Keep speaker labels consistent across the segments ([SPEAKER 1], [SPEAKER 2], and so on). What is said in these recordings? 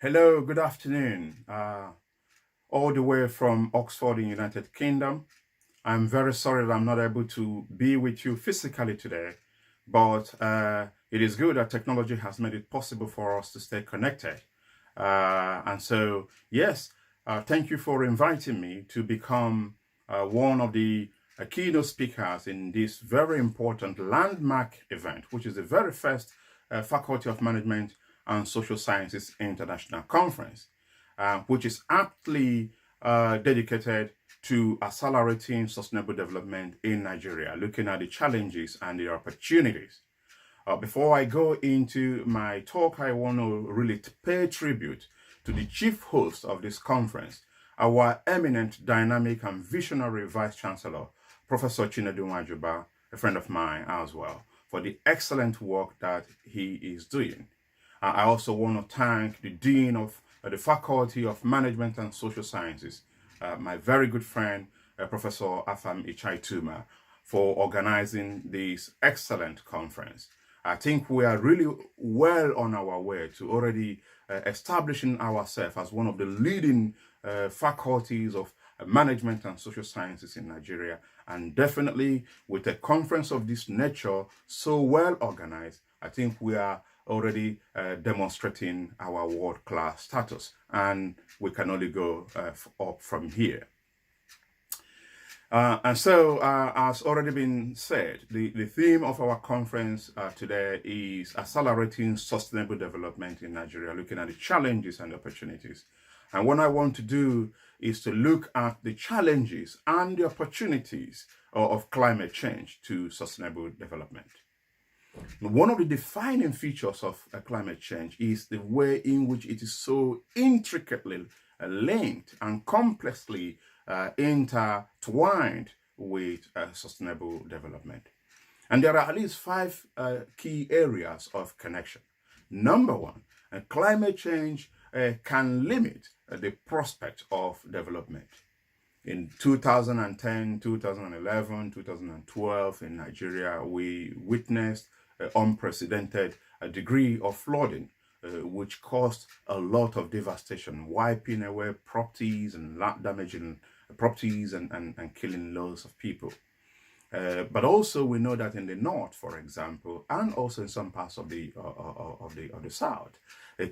[SPEAKER 1] Hello, good afternoon. All the way from Oxford in United Kingdom. I'm very sorry that I'm not able to be with you physically today, but it is good that technology has made it possible for us to stay connected. Yes, thank you for inviting me to become one of the keynote speakers in this very important landmark event, which is the very first Faculty of Management and Social Sciences International Conference, which is aptly dedicated to accelerating sustainable development in Nigeria, looking at the challenges and the opportunities. Before I go into my talk, I want to really pay tribute to the chief host of this conference, our eminent, dynamic, and visionary Vice Chancellor, Professor Chinedu Nwajuba, a friend of mine as well, for the excellent work that he is doing. I also want to thank the Dean of the Faculty of Management and Social Sciences, my very good friend, Professor Afam Ichaituma, for organizing this excellent conference. I think we are really well on our way to already establishing ourselves as one of the leading faculties of management and social sciences in Nigeria. And definitely with a conference of this nature, so well organized, I think we are already demonstrating our world-class status, and we can only go up from here. As already been said, the theme of our conference today is accelerating sustainable development in Nigeria, looking at the challenges and opportunities. And what I want to do is to look at the challenges and the opportunities of climate change to sustainable development. One of the defining features of climate change is the way in which it is so intricately linked and complexly intertwined with sustainable development. And there are at least five key areas of connection. Number one, climate change can limit the prospect of development. In 2010, 2011, 2012 in Nigeria, we witnessed an unprecedented degree of flooding, which caused a lot of devastation, wiping away properties and damaging properties and killing loads of people. But also we know that in the north, for example, and also in some parts of the south,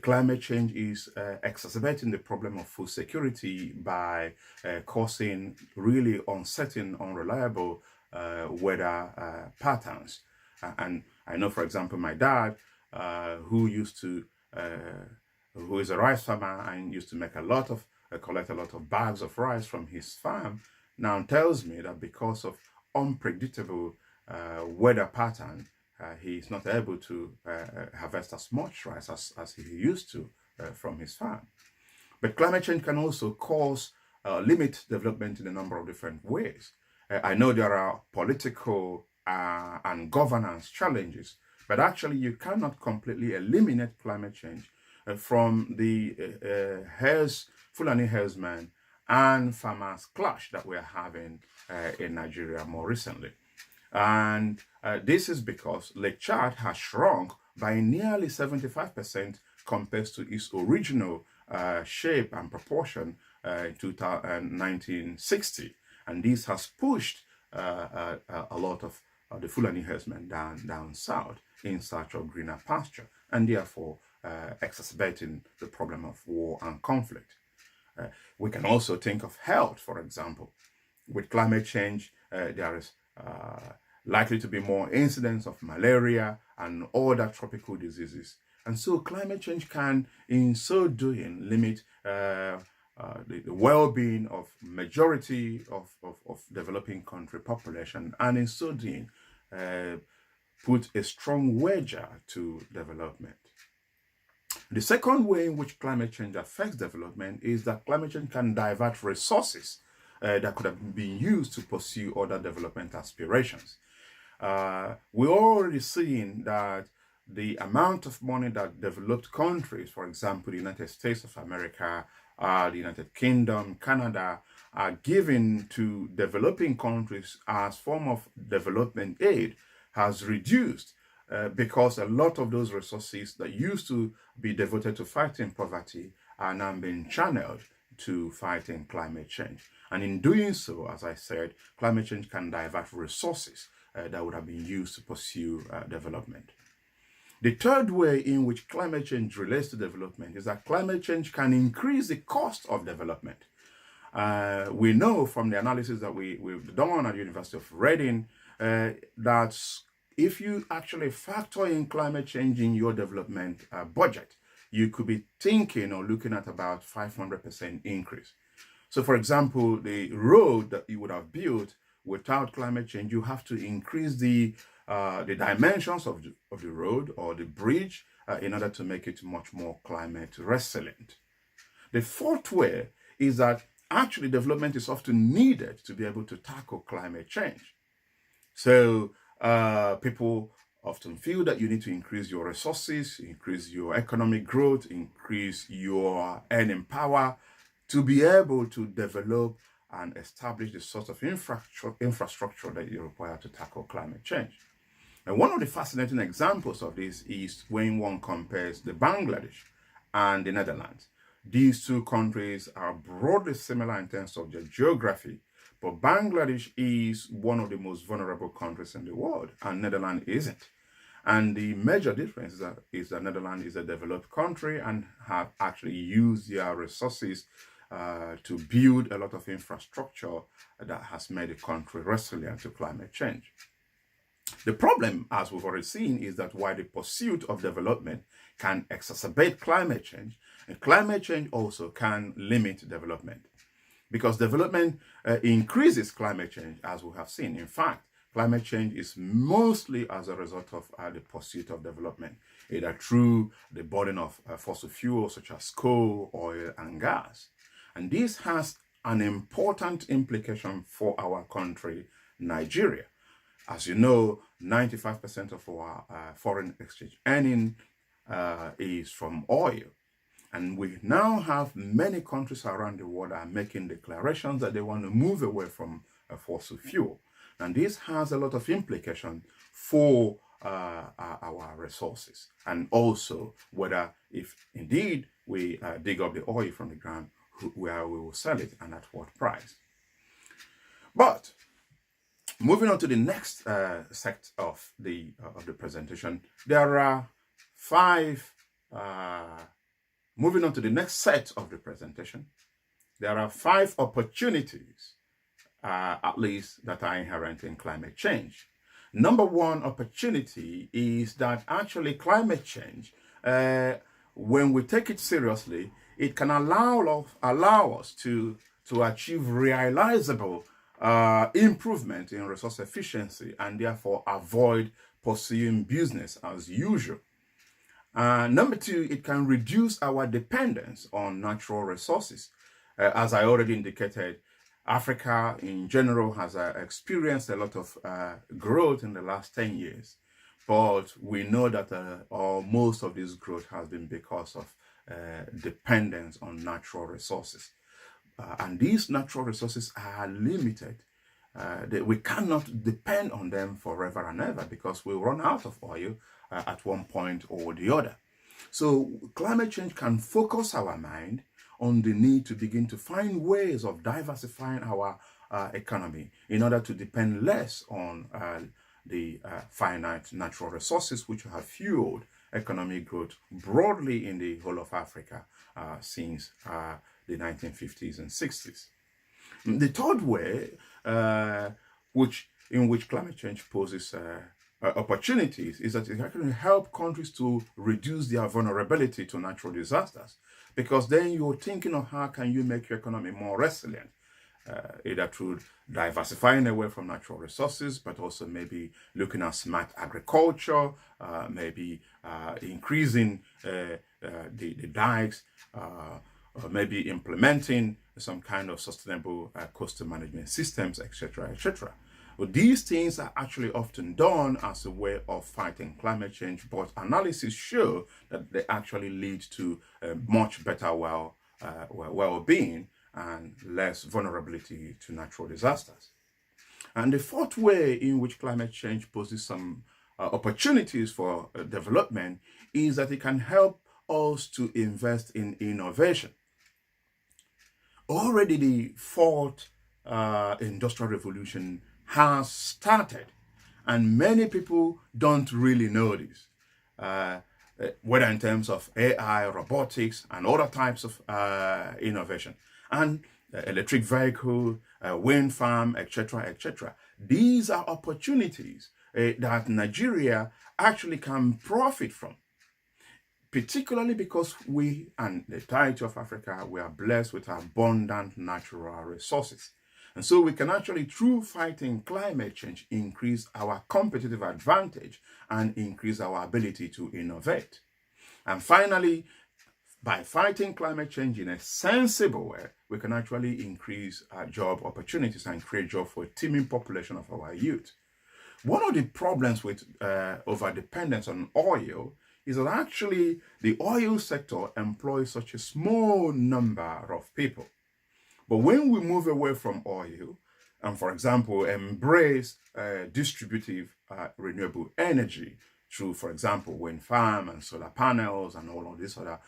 [SPEAKER 1] climate change is exacerbating the problem of food security by causing really uncertain, unreliable weather patterns. And I know, for example, my dad, who is a rice farmer and used to make collect a lot of bags of rice from his farm, now tells me that because of unpredictable weather pattern, he is not able to harvest as much rice as he used to from his farm. But climate change can also cause limit development in a number of different ways. I know there are political and governance challenges, but actually you cannot completely eliminate climate change from the FUNAI herdsmen and farmers clash that we're having in Nigeria more recently. And this is because Lake Chad has shrunk by nearly 75% compared to its original shape and proportion in 1960. And this has pushed a lot of the FUNAI herdsmen down south in search of greener pasture, and therefore exacerbating the problem of war and conflict. We can also think of health, for example. With climate change, there is likely to be more incidents of malaria and other tropical diseases. And so climate change can, in so doing, limit the well-being of majority of developing country population, and in so doing, put a strong wager to development. The second way in which climate change affects development is that climate change can divert resources that could have been used to pursue other development aspirations. We're already seeing that the amount of money that developed countries, for example, the United States of America, the United Kingdom, Canada, are giving to developing countries as form of development aid has reduced because a lot of those resources that used to be devoted to fighting poverty are now being channeled to fighting climate change. And in doing so, as I said, climate change can divert resources that would have been used to pursue development. The third way in which climate change relates to development is that climate change can increase the cost of development. We know from the analysis that we've done at the University of Reading that if you actually factor in climate change in your development budget, you could be thinking or looking at about 500% increase. So for example, the road that you would have built without climate change, you have to increase the dimensions of the road or the bridge in order to make it much more climate resilient. The fourth way is that actually development is often needed to be able to tackle climate change. So people often feel that you need to increase your resources, increase your economic growth, increase your earning power to be able to develop and establish the sort of infrastructure that you require to tackle climate change. And one of the fascinating examples of this is when one compares the Bangladesh and the Netherlands. These two countries are broadly similar in terms of their geography, but Bangladesh is one of the most vulnerable countries in the world, and Netherlands isn't. And the major difference is that Netherlands is a developed country and have actually used their resources to build a lot of infrastructure that has made the country resilient to climate change. The problem, as we've already seen, is that while the pursuit of development can exacerbate climate change, and climate change also can limit development. Because development increases climate change, as we have seen. In fact, climate change is mostly as a result of the pursuit of development, either through the burning of fossil fuels such as coal, oil, and gas. And this has an important implication for our country, Nigeria. As you know, 95% of our foreign exchange earning is from oil. And we now have many countries around the world are making declarations that they want to move away from fossil fuel. And this has a lot of implication for our resources, and also whether if indeed we dig up the oil from the ground, where we will sell it and at what price. But moving on to the next set of the presentation, there are five. Moving on to the next set of the presentation, there are 5 opportunities, at least, that are inherent in climate change. Number one opportunity is that actually climate change, when we take it seriously, it can allow us to achieve realizable improvement in resource efficiency and therefore avoid pursuing business as usual. Number 2, it can reduce our dependence on natural resources. As I already indicated, Africa in general has experienced a lot of growth in the last 10 years. But we know that most of this growth has been because of dependence on natural resources. And these natural resources are limited. We cannot depend on them forever and ever because we'll run out of oil at one point or the other. So climate change can focus our mind on the need to begin to find ways of diversifying our economy in order to depend less on the finite natural resources which have fueled economic growth broadly in the whole of Africa since the 1950s and 60s. The third way in which climate change poses opportunities is that it can help countries to reduce their vulnerability to natural disasters, because then you're thinking of how can you make your economy more resilient, either through diversifying away from natural resources, but also maybe looking at smart agriculture, maybe increasing the dikes, or maybe implementing some kind of sustainable coastal management systems, etc., etc. But these things are actually often done as a way of fighting climate change, but analysis show that they actually lead to much better well-being and less vulnerability to natural disasters. And the fourth way in which climate change poses some opportunities for development is that it can help us to invest in innovation. Already the fourth industrial revolution has started, and many people don't really know this, whether in terms of AI, robotics, and other types of innovation, and electric vehicle, wind farm, etc., etc. These are opportunities that Nigeria actually can profit from, particularly because we and the entirety of Africa, we are blessed with abundant natural resources. And so we can actually, through fighting climate change, increase our competitive advantage and increase our ability to innovate. And finally, by fighting climate change in a sensible way, we can actually increase job opportunities and create jobs for a teeming population of our youth. One of the problems with overdependence on oil is that actually the oil sector employs such a small number of people. But when we move away from oil and, for example, embrace distributive renewable energy through, for example, wind farm and solar panels and all of these other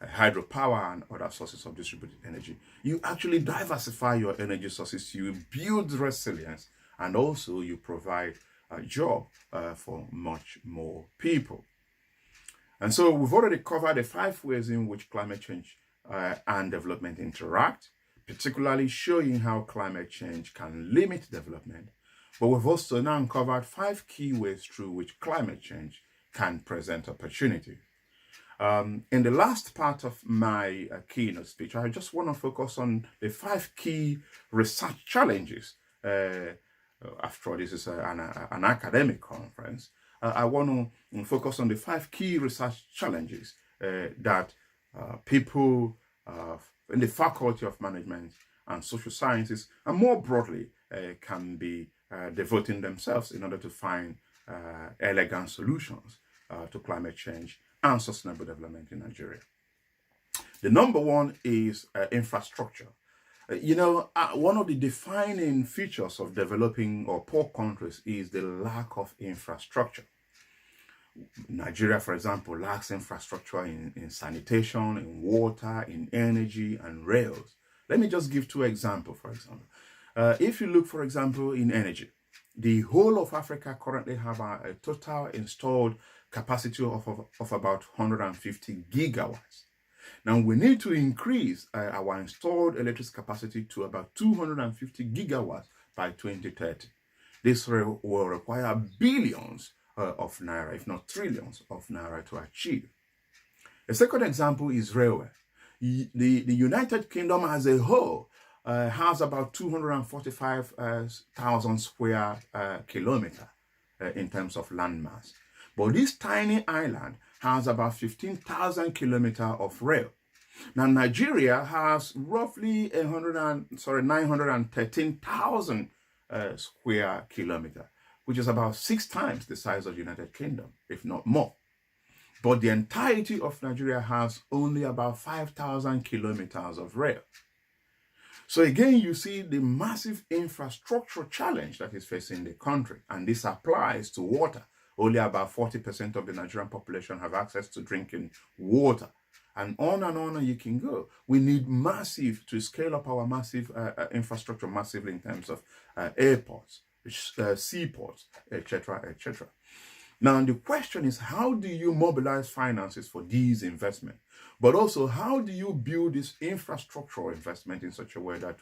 [SPEAKER 1] hydropower and other sources of distributed energy, you actually diversify your energy sources, you build resilience, and also you provide a job for much more people. And so we've already covered the 5 ways in which climate change and development interact, particularly showing how climate change can limit development. But we've also now covered 5 key ways through which climate change can present opportunity. In the last part of my keynote speech, I just want to focus on the 5 key research challenges. After all, this is an academic conference. I want to focus on the 5 key research challenges that people in the Faculty of Management and Social Sciences, and more broadly, can be devoting themselves in order to find elegant solutions to climate change and sustainable development in Nigeria. The number one is infrastructure. One of the defining features of developing or poor countries is the lack of infrastructure. Nigeria, for example, lacks infrastructure in sanitation, in water, in energy, and rails. Let me just give 2 examples, for example. If you look, for example, in energy, the whole of Africa currently have a total installed capacity of about 150 gigawatts. Now, we need to increase our installed electric capacity to about 250 gigawatts by 2030. This will require billions of naira, if not trillions of naira, to achieve. A second example is railway. The United Kingdom as a whole has about 245,000 square kilometers in terms of landmass. But this tiny island has about 15,000 kilometers of rail. Now, Nigeria has roughly 913,000 square kilometers, which is about 6 times the size of the United Kingdom, if not more. But the entirety of Nigeria has only about 5,000 kilometers of rail. So again, you see the massive infrastructure challenge that is facing the country, and this applies to water. Only about 40% of the Nigerian population have access to drinking water. And on you can go. We need to scale up our massive infrastructure massively in terms of airports, seaports, etc., etc. Now, the question is, how do you mobilize finances for these investments? But also, how do you build this infrastructural investment in such a way that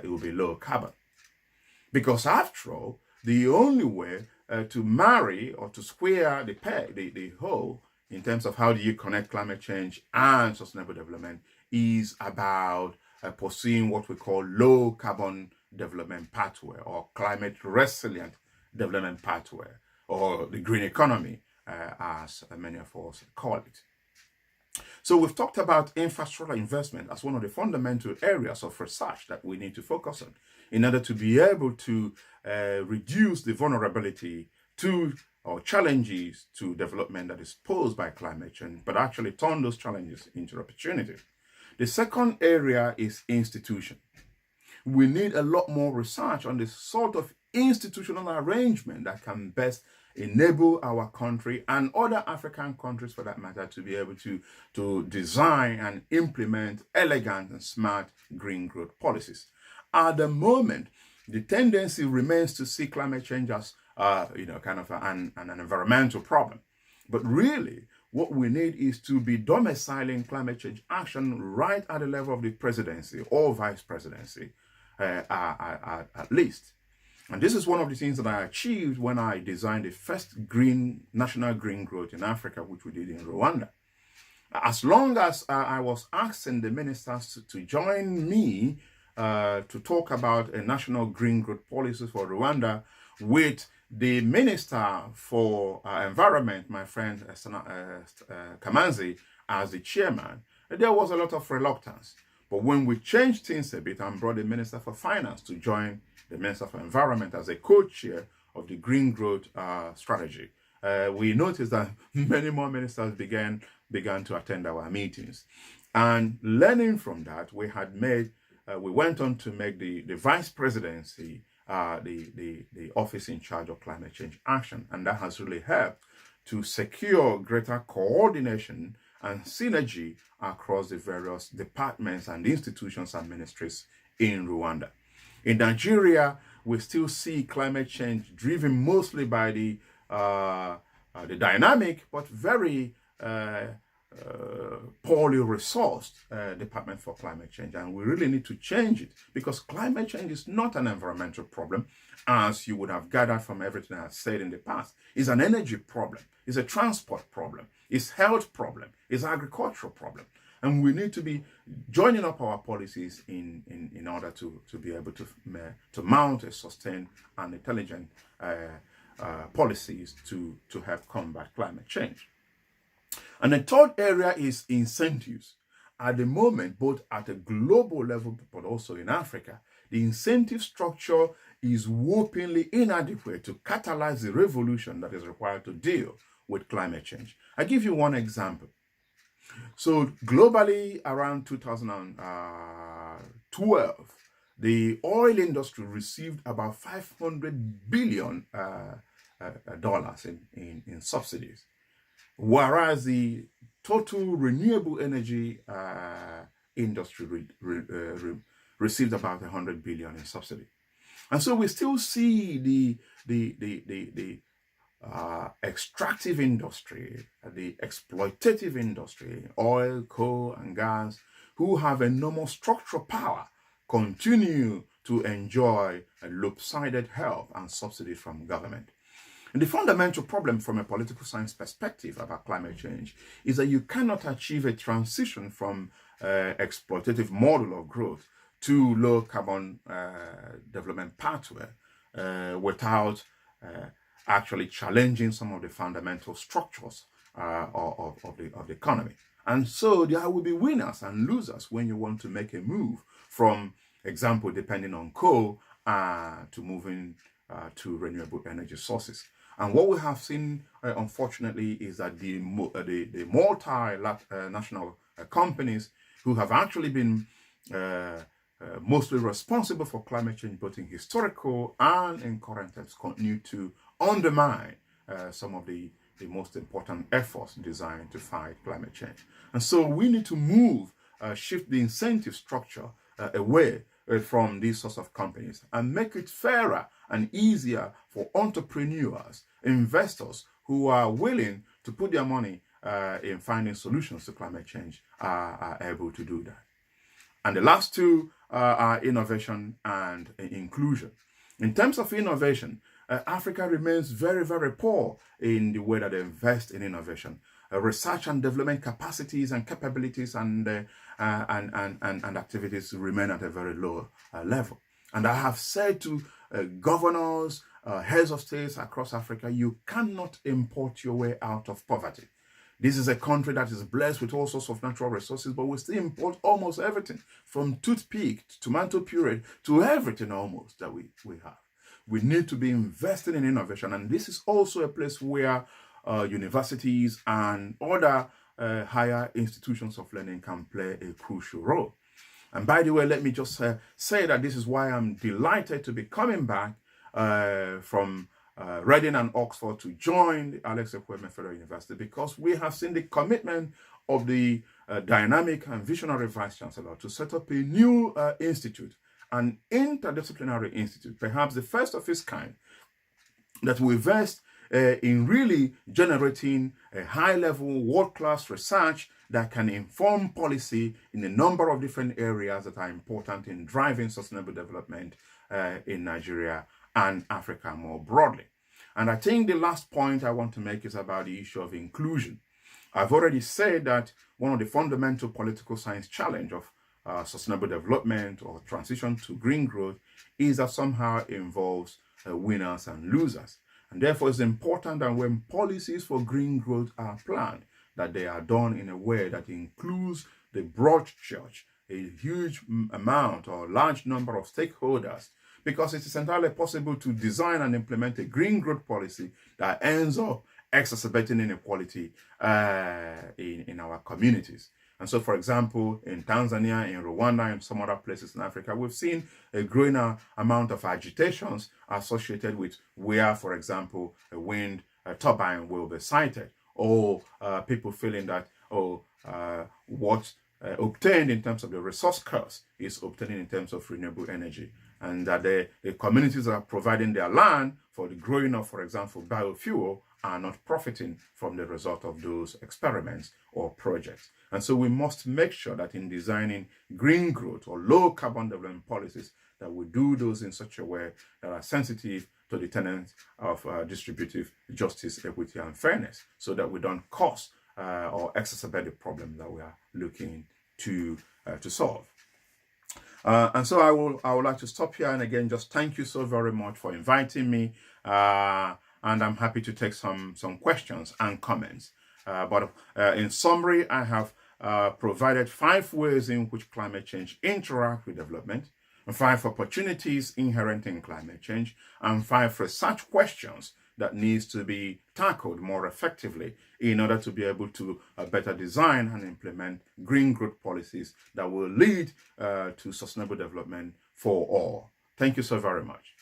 [SPEAKER 1] it will be low carbon? Because after all, the only way to marry or to square the peg, the hole, in terms of how do you connect climate change and sustainable development is about pursuing what we call low carbon development pathway, or climate resilient development pathway, or the green economy, as many of us call it. So we've talked about infrastructure investment as one of the fundamental areas of research that we need to focus on in order to be able to reduce the vulnerability to or challenges to development that is posed by climate change, but actually turn those challenges into opportunities. The second area is institution. We need a lot more research on the sort of institutional arrangement that can best enable our country and other African countries for that matter to be able to design and implement elegant and smart green growth policies. At the moment, the tendency remains to see climate change as kind of an environmental problem. But really, what we need is to be domiciling climate change action right at the level of the presidency or vice presidency, at least. And this is one of the things that I achieved when I designed the first national green growth in Africa, which we did in Rwanda. As long as I was asking the ministers to join me to talk about a national green growth policy for Rwanda with the Minister for Environment, my friend Kamanzi, as the chairman, there was a lot of reluctance. But when we changed things a bit and brought the Minister for Finance to join the Minister for Environment as a co-chair of the Green Growth Strategy, we noticed that many more ministers began to attend our meetings. And learning from that, we went on to make the vice presidency the office in charge of climate change action. And that has really helped to secure greater coordination and synergy across the various departments and institutions and ministries in Rwanda. In Nigeria, we still see climate change driven mostly by the dynamic but very poorly resourced Department for Climate Change, and we really need to change it, because climate change is not an environmental problem, as you would have gathered from everything I've said in the past. It's an energy problem, it's a transport problem, it's health problem, it's agricultural problem, and we need to be joining up our policies in order to be able to mount a sustained and intelligent policies to help combat climate change. And the third area is incentives. At the moment, both at a global level but also in Africa, the incentive structure is woefully inadequate to catalyze the revolution that is required to deal with climate change. I give you one example. So globally, around 2012, the oil industry received about $500 billion in subsidies, whereas the total renewable energy industry received about $100 billion in subsidy. And so we still see the extractive industry, the exploitative industry, oil, coal, and gas, who have enormous structural power, continue to enjoy a lopsided help and subsidies from government. And the fundamental problem from a political science perspective about climate change is that you cannot achieve a transition from exploitative model of growth to low carbon development pathway without actually challenging some of the fundamental structures of the economy. And so there will be winners and losers when you want to make a move from, example, depending on coal to moving to renewable energy sources. And what we have seen, unfortunately, is that the multinational companies who have actually been mostly responsible for climate change, both in historical and in current times, continue to undermine some of the most important efforts designed to fight climate change. And so we need to shift the incentive structure away from these sorts of companies and make it fairer and easier for entrepreneurs, investors who are willing to put their money in finding solutions to climate change are able to do that. And the last two are innovation and inclusion. In terms of innovation, Africa remains very, very poor in the way that they invest in innovation. Research and development capacities and capabilities and activities remain at a very low level. And I have said to governors, heads of states across Africa, you cannot import your way out of poverty. This is a country that is blessed with all sorts of natural resources, but we still import almost everything, from toothpick to tomato puree to everything almost that we have. We need to be investing in innovation, and this is also a place where universities and other higher institutions of learning can play a crucial role. And by the way, let me just say that this is why I'm delighted to be coming back from Reading and Oxford to join the Alex Ekwueme Federal University, because we have seen the commitment of the dynamic and visionary Vice Chancellor to set up a new institute, an interdisciplinary institute, perhaps the first of its kind, that will invest in really generating a high-level, world-class research that can inform policy in a number of different areas that are important in driving sustainable development in Nigeria and Africa more broadly. And I think the last point I want to make is about the issue of inclusion. I've already said that one of the fundamental political science challenge of sustainable development or transition to green growth is that somehow it involves winners and losers. And therefore, it's important that when policies for green growth are planned, that they are done in a way that includes the broad church, a huge amount or large number of stakeholders, because it is entirely possible to design and implement a green growth policy that ends up exacerbating inequality in our communities. And so, for example, in Tanzania, in Rwanda, and some other places in Africa, we've seen a growing amount of agitations associated with where, for example, a wind turbine will be sited, or people feeling that, what obtained in terms of the resource curse is obtained in terms of renewable energy, and that the communities are providing their land for the growing of, for example, biofuel, are not profiting from the result of those experiments or projects. And so we must make sure that in designing green growth or low carbon development policies, that we do those in such a way that are sensitive to the tenets of distributive justice, equity, and fairness, so that we don't cause or exacerbate the problem that we are looking to solve. And so I would like to stop here, and again, just thank you so very much for inviting me. And I'm happy to take some questions and comments. But in summary, I have provided 5 ways in which climate change interacts with development, 5 opportunities inherent in climate change, and 5 research questions that needs to be tackled more effectively in order to be able to better design and implement green growth policies that will lead to sustainable development for all. Thank you so very much.